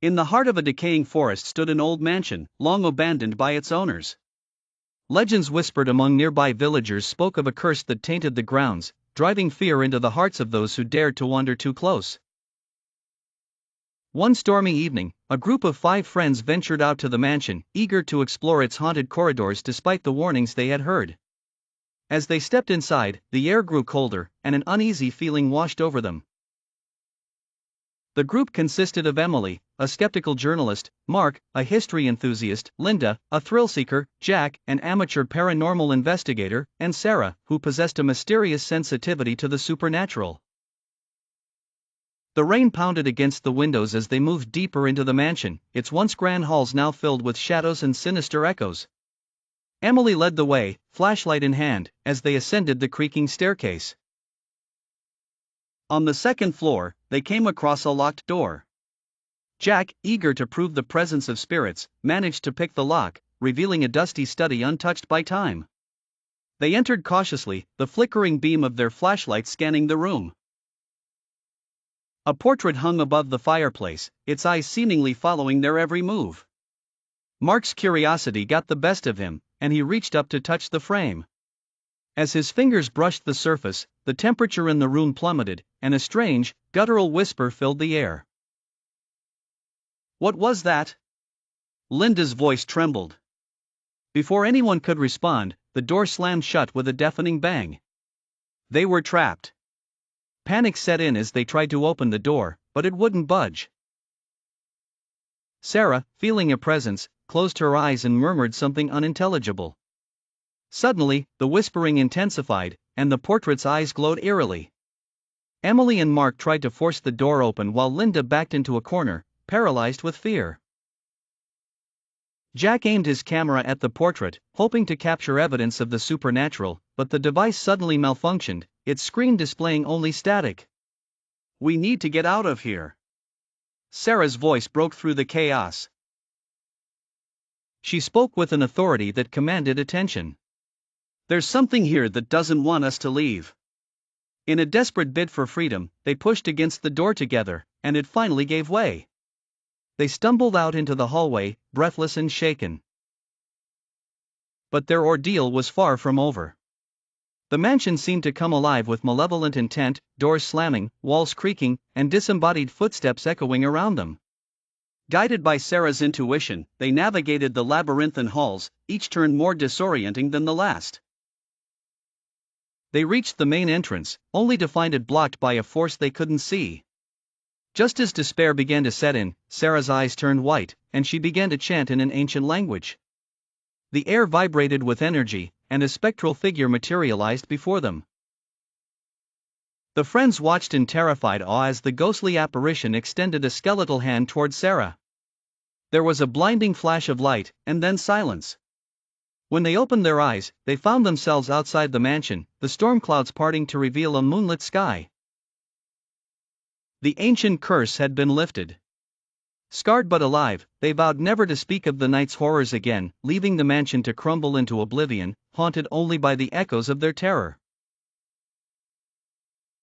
In the heart of a decaying forest stood an old mansion, long abandoned by its owners. Legends whispered among nearby villagers spoke of a curse that tainted the grounds, driving fear into the hearts of those who dared to wander too close. One stormy evening, a group of 5 friends ventured out to the mansion, eager to explore its haunted corridors despite the warnings they had heard. As they stepped inside, the air grew colder, and an uneasy feeling washed over them. The group consisted of Emily, a skeptical journalist, Mark, a history enthusiast, Linda, a thrill-seeker, Jack, an amateur paranormal investigator, and Sarah, who possessed a mysterious sensitivity to the supernatural. The rain pounded against the windows as they moved deeper into the mansion, its once grand halls now filled with shadows and sinister echoes. Emily led the way, flashlight in hand, as they ascended the creaking staircase. On the second floor, they came across a locked door. Jack, eager to prove the presence of spirits, managed to pick the lock, revealing a dusty study untouched by time. They entered cautiously, the flickering beam of their flashlight scanning the room. A portrait hung above the fireplace, its eyes seemingly following their every move. Mark's curiosity got the best of him, and he reached up to touch the frame. As his fingers brushed the surface, the temperature in the room plummeted, and a strange, guttural whisper filled the air. "What was that?" Linda's voice trembled. Before anyone could respond, the door slammed shut with a deafening bang. They were trapped. Panic set in as they tried to open the door, but it wouldn't budge. Sarah, feeling a presence, closed her eyes and murmured something unintelligible. Suddenly, the whispering intensified, and the portrait's eyes glowed eerily. Emily and Mark tried to force the door open while Linda backed into a corner, paralyzed with fear. Jack aimed his camera at the portrait, hoping to capture evidence of the supernatural, but the device suddenly malfunctioned, its screen displaying only static. "We need to get out of here." Sarah's voice broke through the chaos. She spoke with an authority that commanded attention. "There's something here that doesn't want us to leave." In a desperate bid for freedom, they pushed against the door together, and it finally gave way. They stumbled out into the hallway, breathless and shaken. But their ordeal was far from over. The mansion seemed to come alive with malevolent intent, doors slamming, walls creaking, and disembodied footsteps echoing around them. Guided by Sarah's intuition, they navigated the labyrinthine halls, each turn more disorienting than the last. They reached the main entrance, only to find it blocked by a force they couldn't see. Just as despair began to set in, Sarah's eyes turned white, and she began to chant in an ancient language. The air vibrated with energy, and a spectral figure materialized before them. The friends watched in terrified awe as the ghostly apparition extended a skeletal hand toward Sarah. There was a blinding flash of light, and then silence. When they opened their eyes, they found themselves outside the mansion, the storm clouds parting to reveal a moonlit sky. The ancient curse had been lifted. Scarred but alive, they vowed never to speak of the night's horrors again, leaving the mansion to crumble into oblivion, haunted only by the echoes of their terror.